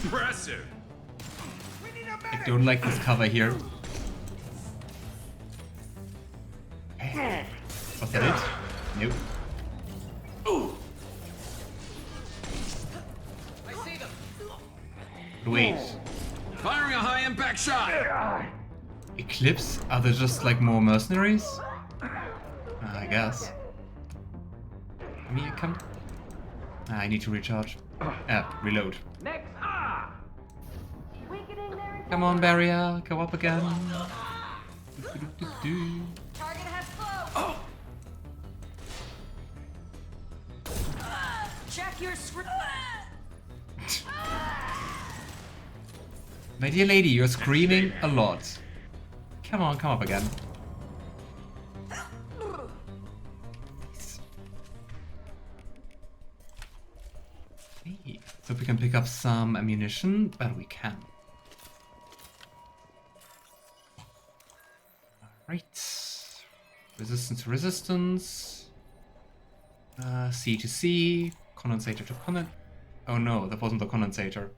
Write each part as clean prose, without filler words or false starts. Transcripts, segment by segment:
Impressive. I don't like this cover here. Okay. Was that it? Nope. I see them. Wait. Firing a high impact shot. Eclipse? Are they just like more mercenaries? I guess. Me, come. I need to recharge. Reload. Next. Come on, barrier, go up again. Target has flow. Check your screen. My dear lady, you're screaming a lot. Come on, come up again. Hey, so we can pick up some ammunition, but we can. Right. Resistance to resistance. C to C. Condensator to condensate. Oh no, that wasn't the condensator.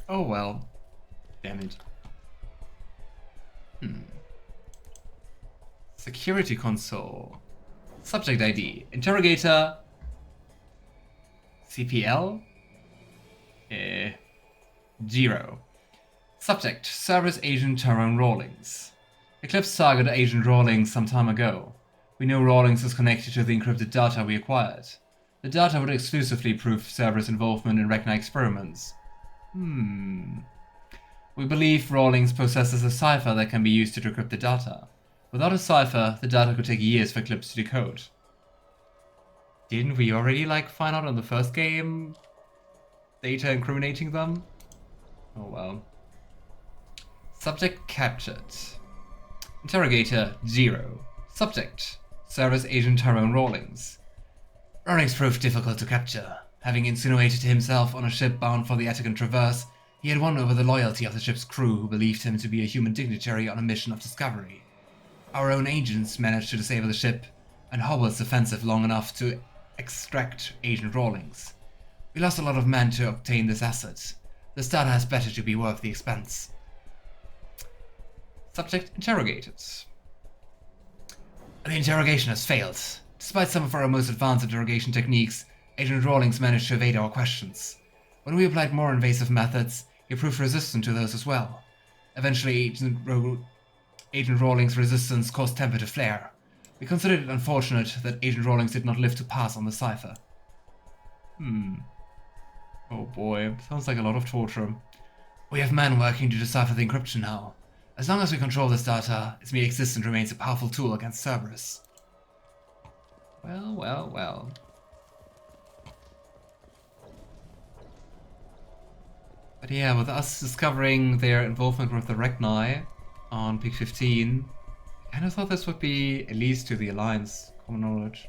Oh well. Damn it. Security console. Subject ID. Interrogator. CPL. 0. Subject. Cerberus Agent Tyrone Rawlings. Eclipse target Agent Rawlings some time ago. We know Rawlings is connected to the encrypted data we acquired. The data would exclusively prove Cerberus' involvement in Rachni experiments. We believe Rawlings possesses a cipher that can be used to decrypt the data. Without a cipher, the data could take years for Eclipse to decode. Didn't we already find out in the first game? Data incriminating them? Oh well. Subject captured. Interrogator 0. Subject. Cerberus Agent Tyrone Rawlings. Rawlings proved difficult to capture. Having insinuated himself on a ship bound for the Attican Traverse, he had won over the loyalty of the ship's crew, who believed him to be a human dignitary on a mission of discovery. Our own agents managed to disable the ship, and Howell's offensive long enough to extract Agent Rawlings. We lost a lot of men to obtain this asset. This data has better to be worth the expense. Subject interrogated. The interrogation has failed. Despite some of our most advanced interrogation techniques, Agent Rawlings managed to evade our questions. When we applied more invasive methods, he proved resistant to those as well. Eventually, Agent Rawlings' resistance caused temper to flare. We considered it unfortunate that Agent Rawlings did not live to pass on the cipher. Oh boy, sounds like a lot of torture. We have men working to decipher the encryption now. As long as we control this data, its mere existence remains a powerful tool against Cerberus. Well, well, well. But yeah, with us discovering their involvement with the Rachni on Peak 15, I kind of thought this would be at least to the Alliance common knowledge.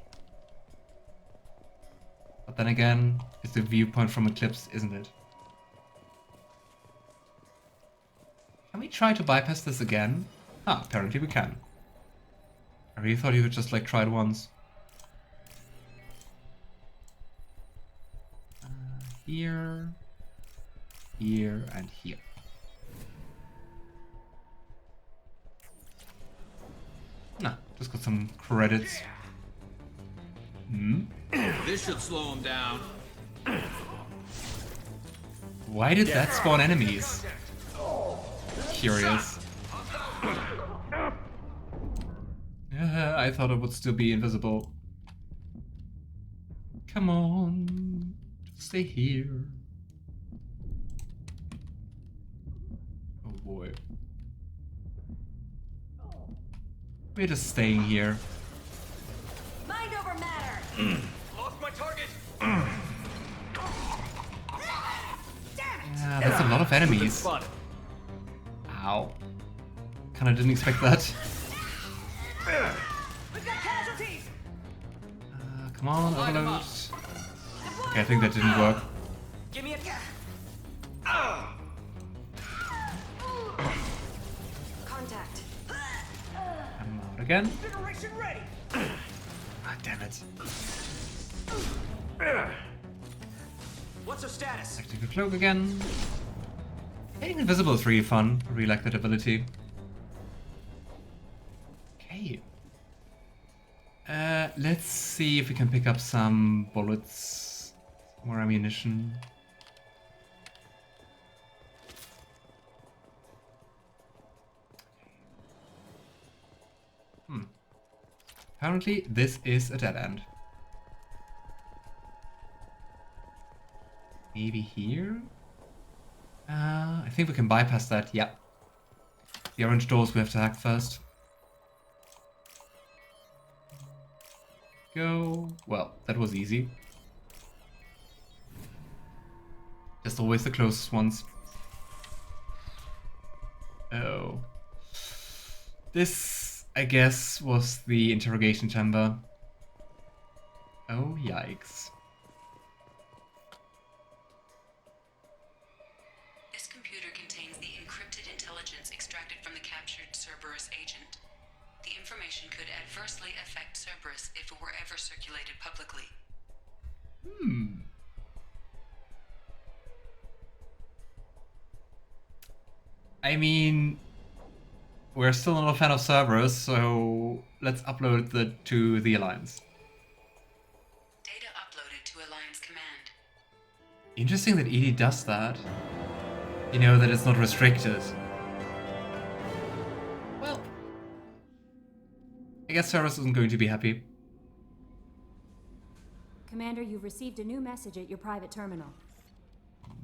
But then again, it's the viewpoint from Eclipse, isn't it? Can we try to bypass this again? Ah, apparently we can. I really thought you could just try it once. Here, here, and here. Nah, just got some credits. This should slow him down. Why did that spawn enemies? Curious. I thought it would still be invisible. Come on, just stay here. Oh boy. We're just staying here. Mind over matter. Lost my target. Yeah, that's a lot of enemies. Ow. Kinda didn't expect that. We've got casualties. Come on, overload. Okay, I think that didn't work. Give me a. Contact. I'm out again. Generation ready. Ah, damn it. What's her status? Tactical cloak again. Getting invisible is really fun. I really like that ability. Okay. Let's see if we can pick up some bullets. More ammunition. Apparently, this is a dead end. Maybe here? I think we can bypass that, yeah. The orange doors we have to hack first. Go. Well, that was easy. Just always the closest ones. Oh. This, I guess, was the interrogation chamber. Oh, yikes. This computer contains the encrypted intelligence extracted from the captured Cerberus agent. The information could adversely affect Cerberus if it were ever circulated publicly. I mean, we're still not a fan of Cerberus, so let's upload it to the Alliance. Data uploaded to Alliance Command. Interesting that ED does that. You know, that it's not restricted. Well, I guess Cerberus isn't going to be happy. Commander, you've received a new message at your private terminal.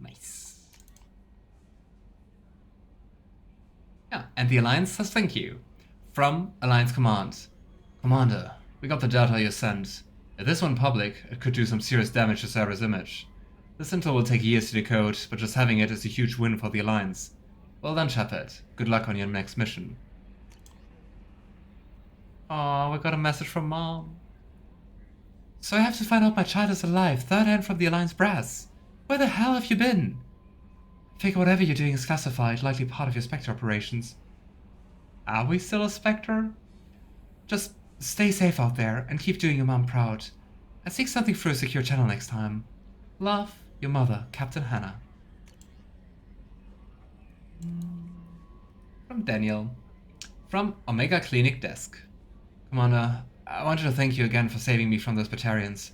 Nice. Yeah, and the Alliance says thank you. From Alliance Command. Commander, we got the data you sent. If this went public, it could do some serious damage to Cerberus' image. This intel will take years to decode, but just having it is a huge win for the Alliance. Well done, Shepard. Good luck on your next mission. Aw, we got a message from Mom. So I have to find out my child is alive, third hand from the Alliance brass. Where the hell have you been? I figure whatever you're doing is classified, likely part of your Spectre operations. Are we still a Spectre? Just stay safe out there and keep doing your mom proud. And seek something through a secure channel next time. Love, your mother, Captain Hannah. From Daniel. From Omega Clinic Desk. Commander, I wanted to thank you again for saving me from those Batarians.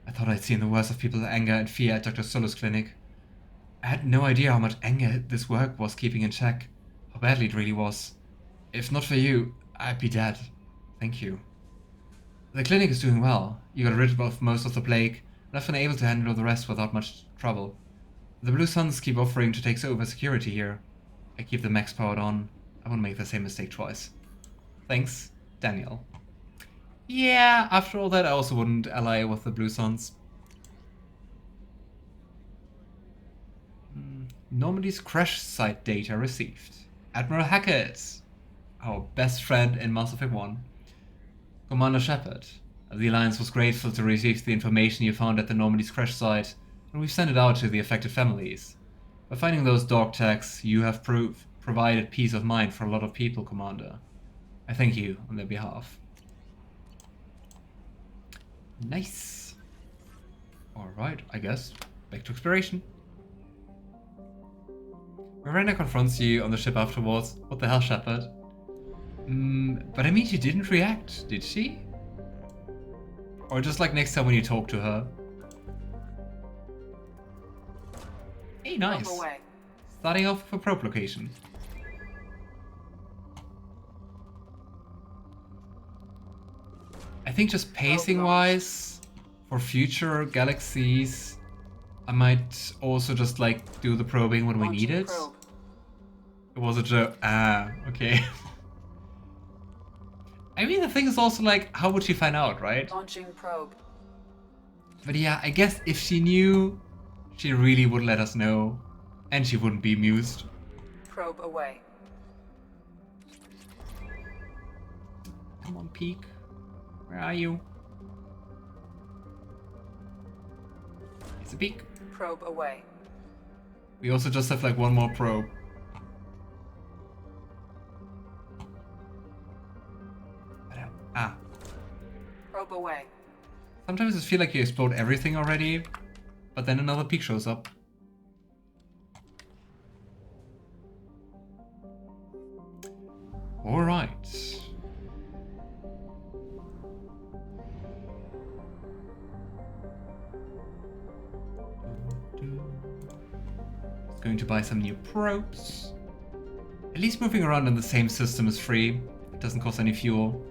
I thought I'd seen the worst of people's anger and fear at Dr. Solo's clinic. I had no idea how much anger this work was keeping in check, how badly it really was. If not for you, I'd be dead. Thank you. The clinic is doing well. You got rid of most of the plague, and I've been able to handle the rest without much trouble. The Blue Suns keep offering to take over security here. I keep the max powered on. I won't make the same mistake twice. Thanks, Daniel. Yeah, after all that, I also wouldn't ally with the Blue Suns. Normandy's crash site data received. Admiral Hackett, our best friend in Mass Effect 1. Commander Shepard, the Alliance was grateful to receive the information you found at the Normandy's crash site, and we've sent it out to the affected families. By finding those dog tags, you have provided peace of mind for a lot of people, Commander. I thank you on their behalf. Nice. Alright, I guess. Back to exploration. Miranda confronts you on the ship afterwards. What the hell, Shepard? But I mean, she didn't react, did she? Or just like next time when you talk to her. Hey, nice. Starting off with a probe location. I think just pacing-wise, for future galaxies, I might also just like do the probing when we need it. It was a joke. Ah, okay. I mean, the thing is also like, how would she find out, right? Launching probe. But yeah, I guess if she knew, she really would let us know, and she wouldn't be amused. Probe away. Come on, Peak. Where are you? It's a Peak. Probe away. We also just have like one more probe. Ah. Probe away. Sometimes I feel like you explode everything already, But then another peak shows up. Alright. Going to buy some new probes. At least moving around in the same system is free. It doesn't cost any fuel.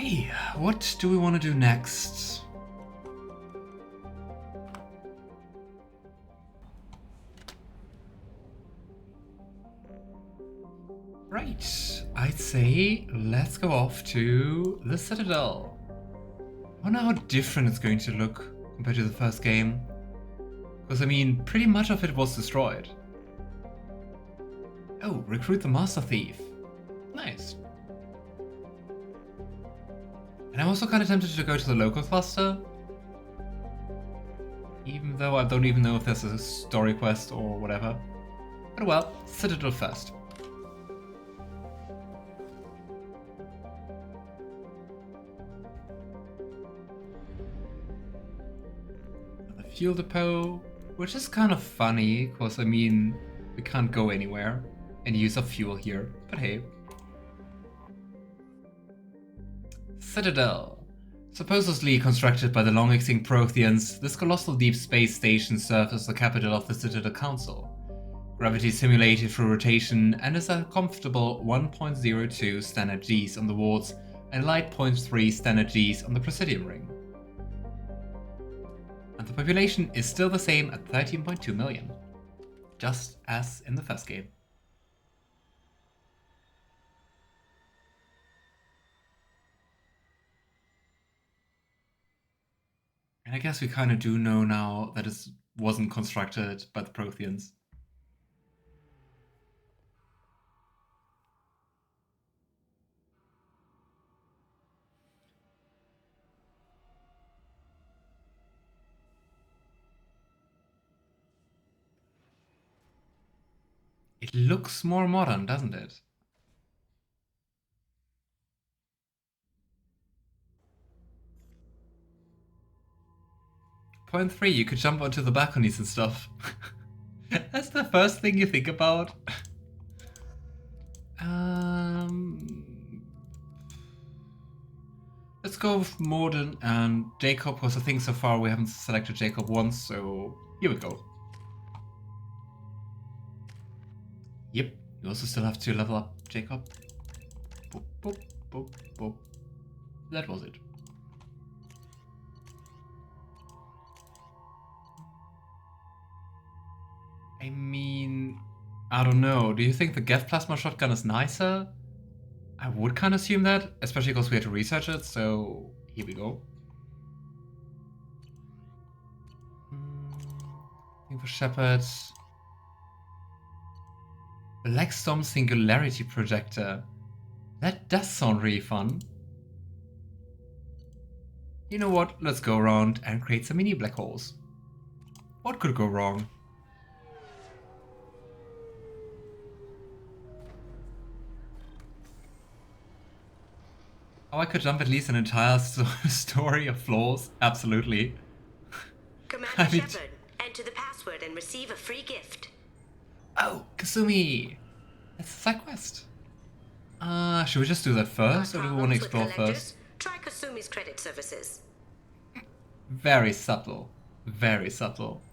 Okay, what do we want to do next? Right, I'd say let's go off to the Citadel. I wonder how different it's going to look compared to the first game. Because I mean, pretty much of it was destroyed. Oh, recruit the Master Thief. Nice. And I'm also kind of tempted to go to the local cluster. Even though I don't even know if there's a story quest or whatever. But well, Citadel first. The fuel depot, which is kind of funny, because I mean, we can't go anywhere and use up fuel here, but hey. Citadel. Supposedly constructed by the long-extinct Promethians, this colossal deep space station serves as the capital of the Citadel Council. Gravity simulated through rotation and is a comfortable 1.02 standard Gs on the wards and light 0.3 standard Gs on the Presidium ring. And the population is still the same at 13.2 million, just as in the first game. And I guess we kind of do know now that it wasn't constructed by the Promethians. It looks more modern, doesn't it? Point 3, you could jump onto the balconies and stuff. That's the first thing you think about. Let's go with Morden and Jacob, because I think so far we haven't selected Jacob once, so here we go. Yep, you also still have to level up Jacob. Boop, boop, boop, boop. That was it. I mean, I don't know. Do you think the Geth plasma shotgun is nicer? I would kind of assume that, especially because we had to research it, so here we go. I think for Shepard. Blackstorm Singularity Projector. That does sound really fun. You know what? Let's go around and create some mini black holes. What could go wrong? Oh, I could jump at least an entire story of floors. Absolutely. Commander Shepard, enter the password and receive a free gift. Oh, Kasumi! That's a side quest. Should we just do that first, or do we want to explore first? Try Kasumi's credit services. Very subtle. Very subtle.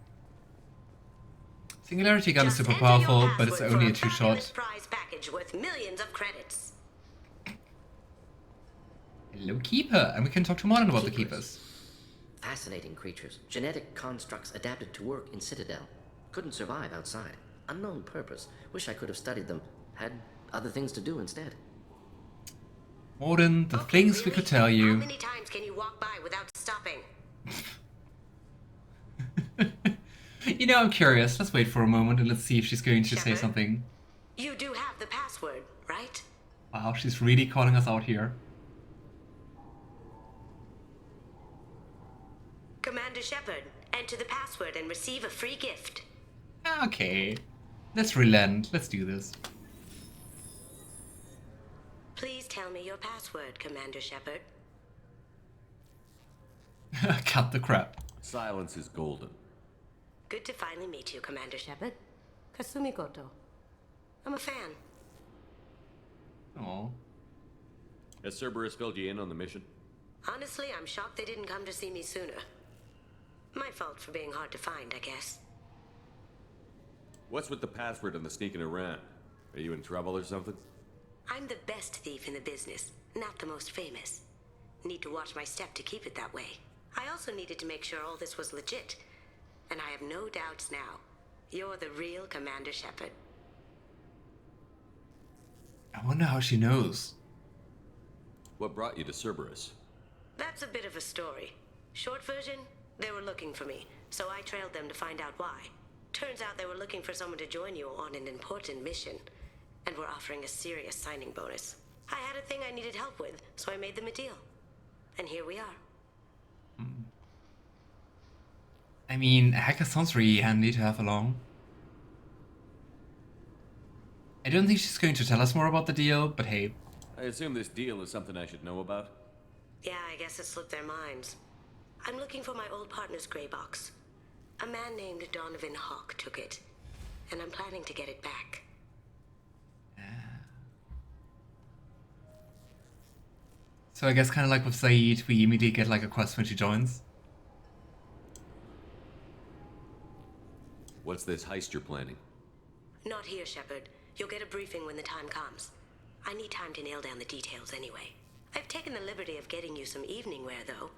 Singularity gun is Just super enter your powerful, but it's password only a for two-shot. prize package worth millions of credits. Hello, Keeper! And we can talk to Modern about the Keepers. Fascinating creatures. Genetic constructs adapted to work in Citadel. Couldn't survive outside. Unknown purpose. Wish I could have studied them. Had other things to do instead. Modern, the things we could tell you. How many times can you walk by without stopping? You know, I'm curious. Let's wait for a moment and let's see if she's going to say Shepard? something. You do have the password, right? Wow, she's really calling us out here. Commander Shepard, enter the password and receive a free gift. Okay. Let's relent. Let's do this. Tell me your password, Commander Shepard. Cut the crap. Silence is golden. Good to finally meet you, Commander Shepard. Kasumi Koto. I'm a fan. Oh. Has Cerberus filled you in on the mission? Honestly, I'm shocked they didn't come to see me sooner. My fault for being hard to find, I guess. What's with the password and the sneaking around? Are you in trouble or something? I'm the best thief in the business, not the most famous. Need to watch my step to keep it that way. I also needed to make sure all this was legit. And I have no doubts now. You're the real Commander Shepard. I wonder how she knows. What brought you to Cerberus? That's a bit of a story. Short version, they were looking for me, so I trailed them to find out why. Turns out they were looking for someone to join you on an important mission, and were offering a serious signing bonus. I had a thing I needed help with, so I made them a deal. And here we are. I mean, a hacker sounds really handy to have along. I don't think she's going to tell us more about the deal, but hey. I assume this deal is something I should know about? Yeah, I guess it slipped their minds. I'm looking for my old partner's gray box. A man named Donovan Hawk took it, and I'm planning to get it back. So I guess kind of like with Saeed, we immediately get like a quest when she joins. What's this heist you're planning? Not here, Shepard. You'll get a briefing when the time comes. I need time to nail down the details anyway. I've taken the liberty of getting you some evening wear, though.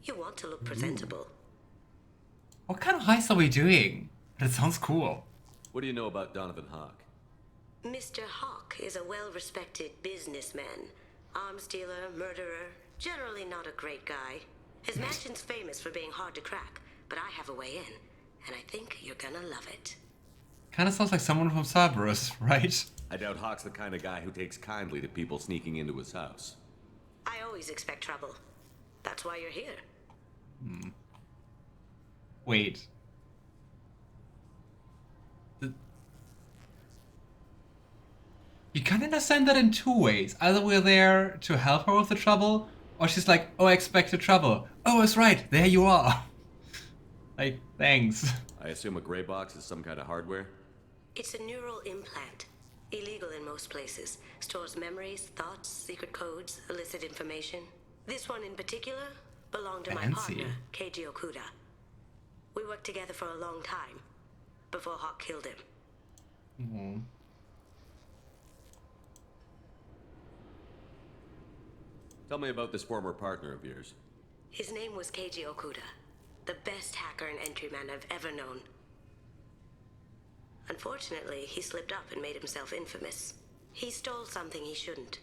You want to look presentable. What kind of heist are we doing? That sounds cool. What do you know about Donovan Hawk? Mr. Hawk is a well-respected businessman. Arms dealer, murderer, generally not a great guy. His mansion's famous for being hard to crack, but I have a way in, and I think you're gonna love it. Kind of sounds like someone from Cerberus, right? I doubt Hawk's the kind of guy who takes kindly to people sneaking into his house. I always expect trouble. That's why you're here. Wait. You can understand that in two ways. Either we're there to help her with the trouble, or she's like, oh, I expected trouble. Oh, it's right, there you are. Like, thanks. I assume a gray box is some kind of hardware? It's a neural implant. Illegal in most places. Stores memories, thoughts, secret codes, illicit information. This one in particular belonged to my Fancy. partner, Keiji Okuda. We worked together for a long time, before Hawk killed him. Mhm. Tell me about this former partner of yours. His name was Keiji Okuda, the best hacker and entryman I've ever known. Unfortunately, he slipped up and made himself infamous. He stole something he shouldn't.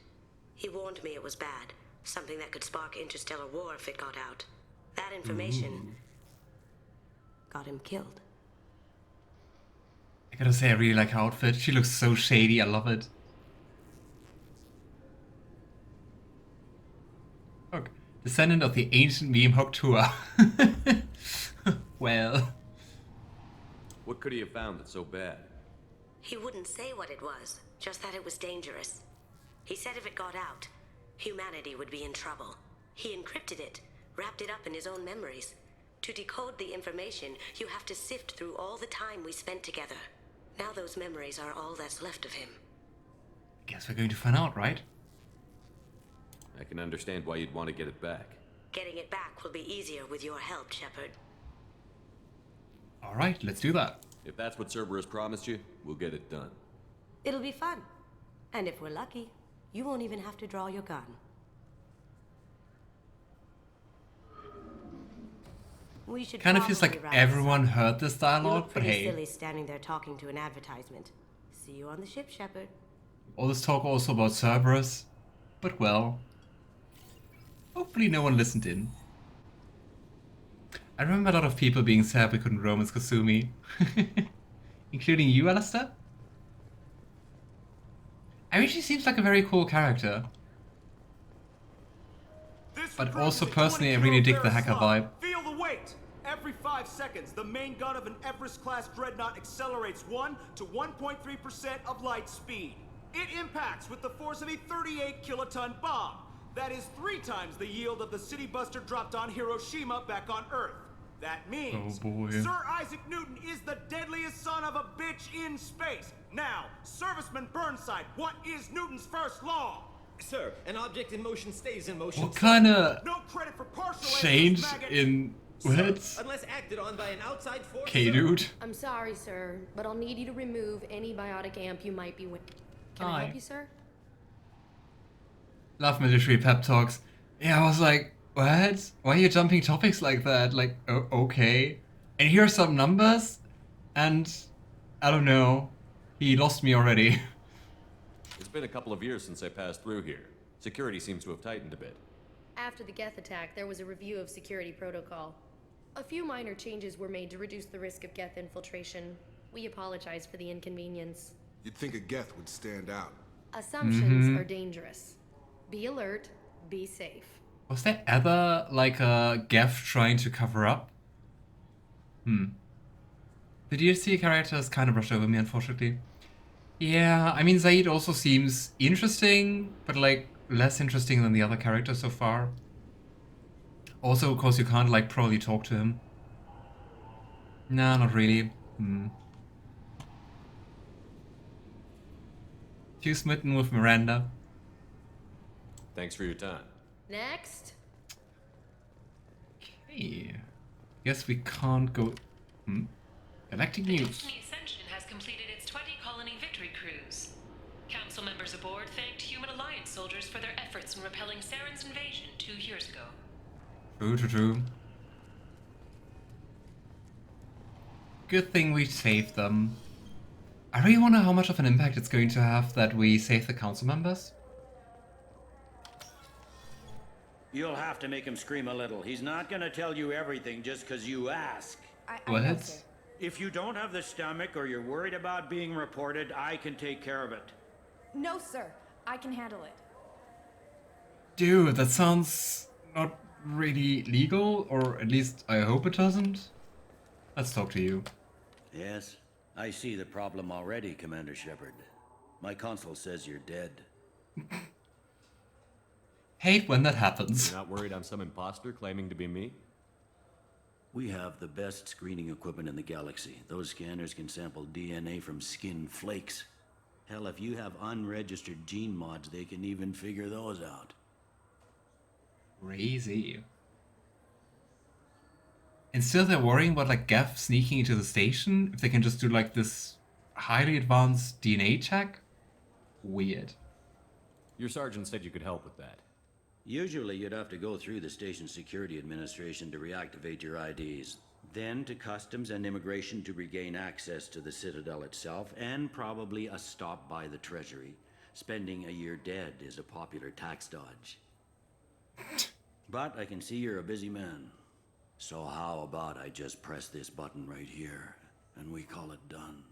He warned me it was bad, something that could spark interstellar war if it got out. That information got him killed. I gotta say, I really like her outfit. She looks so shady, I love it. Look, descendant of the ancient meme Hoktua. Well. What could he have found that's so bad? He wouldn't say what it was, just that it was dangerous. He said if it got out, humanity would be in trouble. He encrypted it, wrapped it up in his own memories. To decode the information, you have to sift through all the time we spent together. Now those memories are all that's left of him. Guess we're going to find out, right? I can understand why you'd want to get it back. Getting it back will be easier with your help, Shepard. Alright, let's do that. If that's what Cerberus promised you, we'll get it done. It'll be fun. And if we're lucky, you won't even have to draw your gun. We should Kind of feels probably like wrap this everyone up. heard this You dialogue, look but pretty hey. silly standing there talking to an advertisement. See you on the ship, Shepard. All this talk also about Cerberus. But well. Hopefully no one listened in. I remember a lot of people being sad we couldn't romance Kasumi. Including you, Alistair? I mean, she seems like a very cool character. But also personally, I really dig the hacker vibe. Feel the weight! Every 5 seconds, the main gun of an Everest-class dreadnought accelerates 1 to 1.3% of light speed. It impacts with the force of a 38 kiloton bomb. That is 3 times the yield of the city buster dropped on Hiroshima back on Earth. That means Oh boy. Sir Isaac Newton is the deadliest son of a bitch in space. Now, Serviceman Burnside, what is Newton's first law? Sir, an object in motion stays in motion. What kind of No credit for partial change answers, maggot. in words? Unless acted on by an outside force. Okay, sir. dude. I'm sorry, sir, but I'll need you to remove any biotic amp you might be with. Can I Aye. help you, sir? Love military pep talks. Yeah, I was like, what? Why are you jumping topics like that? Like, oh, okay. And here are some numbers, and I don't know. He lost me already. It's been a couple of years since I passed through here. Security seems to have tightened a bit. After the Geth attack, there was a review of security protocol. A few minor changes were made to reduce the risk of Geth infiltration. We apologize for the inconvenience. You'd think a Geth would stand out. Assumptions are dangerous. Be alert, be safe. Was there ever like a Geth trying to cover up? The DLC characters kind of brushed over me, unfortunately. Yeah, I mean, Zaid also seems interesting, but like less interesting than the other characters so far. Also, of course, you can't like probably talk to him. Nah, not really. Too smitten with Miranda. Thanks for your time. Next. Okay. Guess we can't go. Galactic The news. Destiny Ascension has completed its 20-colony victory cruise. Council members aboard thanked Human Alliance soldiers for their efforts in repelling Saren's invasion 2 years ago. True. Good thing we saved them. I really wonder how much of an impact it's going to have that we save the council members. You'll have to make him scream a little. He's not gonna tell you everything just because you ask. What? know, sir. If you don't have the stomach or you're worried about being reported, I can take care of it. No, sir. I can handle it. Dude, that sounds not really legal, or at least I hope it doesn't. Let's talk to you. Yes, I see the problem already, Commander Shepard. My console says you're dead. Hate when that happens. You're not worried I'm some imposter claiming to be me? We have the best screening equipment in the galaxy. Those scanners can sample DNA from skin flakes. Hell, if you have unregistered gene mods, they can even figure those out. Crazy. And still they're worrying about like Geth sneaking into the station if they can just do like this highly advanced DNA check? Weird. Your sergeant said you could help with that. Usually you'd have to go through the station security administration to reactivate your IDs, then to customs and immigration to regain access to the Citadel itself, and probably a stop by the Treasury. Spending a year dead is a popular tax dodge. But I can see you're a busy man. So how about I just press this button right here, and we call it done?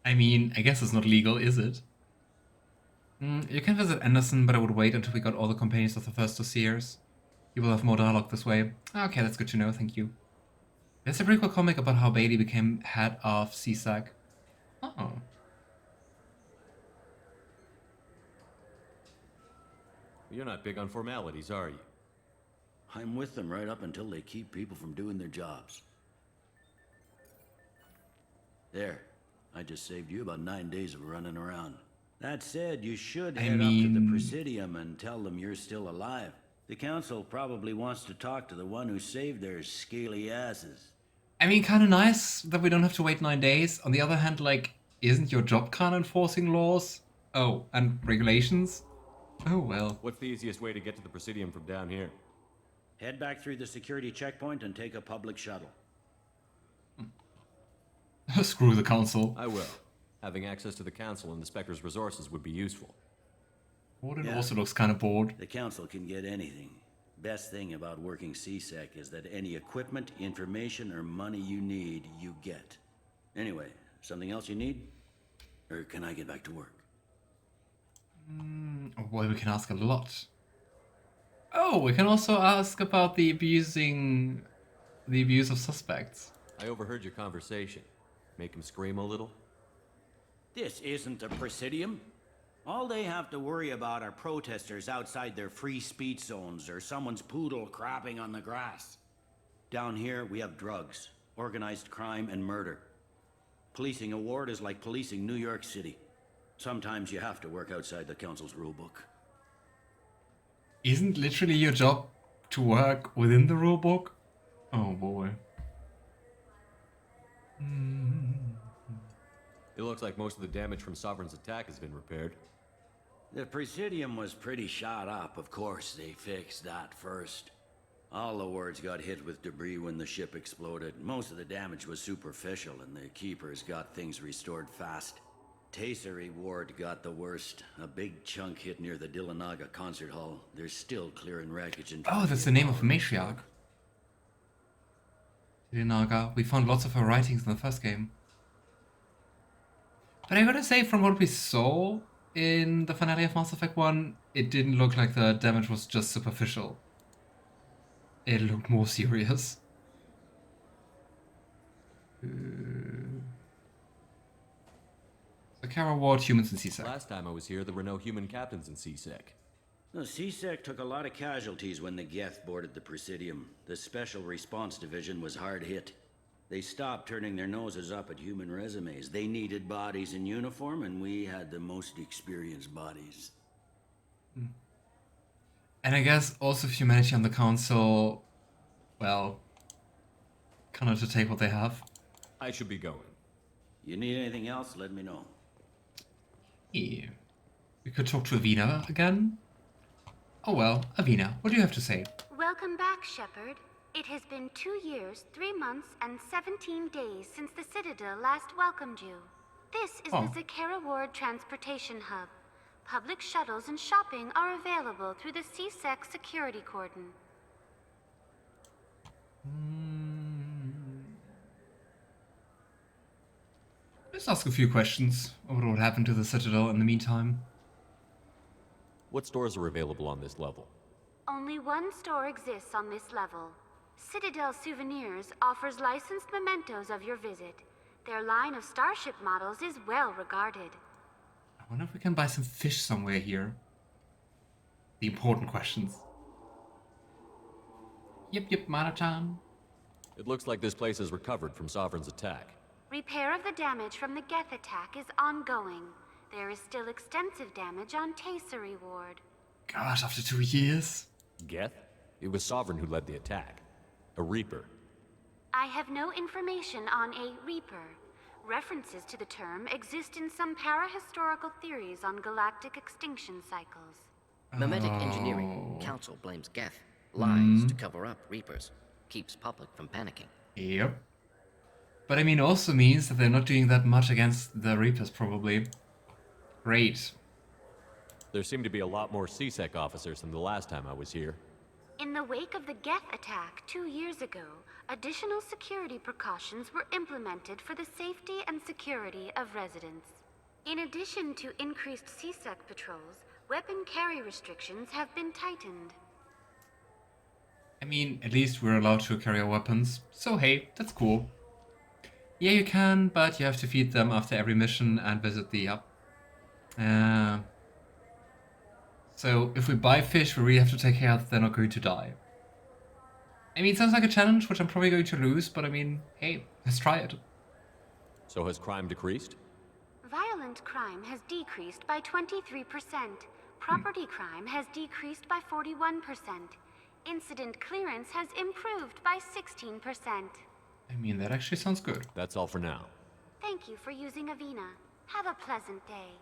I mean, I guess it's not legal, is it? You can visit Anderson, but I would wait until we got all the companions of the first dossiers. You will have more dialogue this way. Okay, that's good to know, thank you. There's a prequel comic about how Bailey became head of CSAC. Oh. You're not big on formalities, are you? I'm with them right up until they keep people from doing their jobs. There. I just saved you about 9 days of running around. That said, you should head up to the Presidium and tell them you're still alive. The Council probably wants to talk to the one who saved their scaly asses. I mean, kinda nice that we don't have to wait 9 days. On the other hand, like, isn't your job kinda enforcing laws? Oh, and regulations? Oh well. What's the easiest way to get to the Presidium from down here? Head back through the security checkpoint and take a public shuttle. Screw the Council. I will. Having access to the Council and the Spectre's resources would be useful. Warden also looks kinda bored. The Council can get anything. Best thing about working CSEC is that any equipment, information, or money you need, you get. Anyway, something else you need? Or can I get back to work? Oh boy, we can ask a lot. Oh, we can also ask about the abuse of suspects. I overheard your conversation. Make him scream a little? This isn't a Presidium. All they have to worry about are protesters outside their free speech zones or someone's poodle crapping on the grass. Down here, we have drugs, organized crime, and murder. Policing a ward is like policing New York City. Sometimes you have to work outside the council's rulebook. Isn't literally your job to work within the rulebook? Oh boy. It looks like most of the damage from Sovereign's attack has been repaired. The Presidium was pretty shot up. Of course, they fixed that first. All the wards got hit with debris when the ship exploded. Most of the damage was superficial, and the Keepers got things restored fast. Asari ward got the worst. A big chunk hit near the Dillanaga concert hall. They're still clearing wreckage and... Oh, that's the name of a matriarch. Dillanaga. We found lots of her writings in the first game. But I gotta say, from what we saw in the finale of Mass Effect 1, it didn't look like the damage was just superficial. It looked more serious. The Kara Ward, humans in CSEC. Last time I was here, there were no human captains in CSEC. The CSEC took a lot of casualties when the Geth boarded the Presidium. The Special Response Division was hard hit. They stopped turning their noses up at human resumes. They needed bodies in uniform, and we had the most experienced bodies. And I guess also humanity on the council, well, kind of to take what they have. I should be going. You need anything else, let me know. Yeah. We could talk to Avina again. Oh well, Avina, what do you have to say? Welcome back, Shepard. It has been 2 years, 3 months, and 17 days since the Citadel last welcomed you. This is the Zakera Ward Transportation Hub. Public shuttles and shopping are available through the CSEC security cordon. Let's ask a few questions about what happened to the Citadel in the meantime. What stores are available on this level? Only one store exists on this level. Citadel Souvenirs offers licensed mementos of your visit. Their line of starship models is well regarded. I wonder if we can buy some fish somewhere here. The important questions. Yep, Mana-chan. It looks like this place has recovered from Sovereign's attack. Repair of the damage from the Geth attack is ongoing. There is still extensive damage on Asari Ward. Gosh, after 2 years? Geth? It was Sovereign who led the attack. A Reaper. I have no information on a Reaper. References to the term exist in some parahistorical theories on galactic extinction cycles. Memetic engineering. Council blames Geth. Lies to cover up Reapers. Keeps public from panicking. Yep. But I mean, also means that they're not doing that much against the Reapers, probably. Great. There seem to be a lot more CSEC officers than the last time I was here. In the wake of the Geth attack 2 years ago, additional security precautions were implemented for the safety and security of residents. In addition to increased CSEC patrols, weapon carry restrictions have been tightened. I mean, at least we're allowed to carry our weapons, so hey, that's cool. Yeah, you can, but you have to feed them after every mission and visit the hub. So if we buy fish, we really have to take care that they're not going to die. I mean, it sounds like a challenge, which I'm probably going to lose, but I mean, hey, let's try it. So has crime decreased? Violent crime has decreased by 23%. Property crime has decreased by 41%. Incident clearance has improved by 16%. I mean, that actually sounds good. That's all for now. Thank you for using Avina. Have a pleasant day.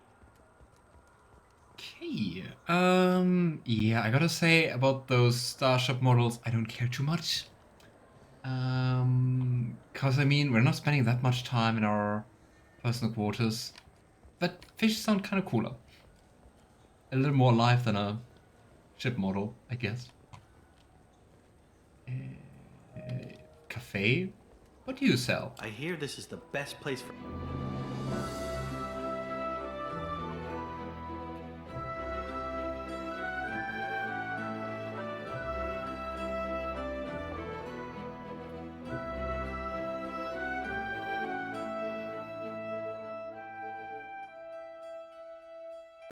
Okay, yeah, I gotta say about those starship models, I don't care too much. Cause I mean, we're not spending that much time in our personal quarters. But fish sound kind of cooler. A little more alive than a ship model, I guess. Cafe? What do you sell? I hear this is the best place for...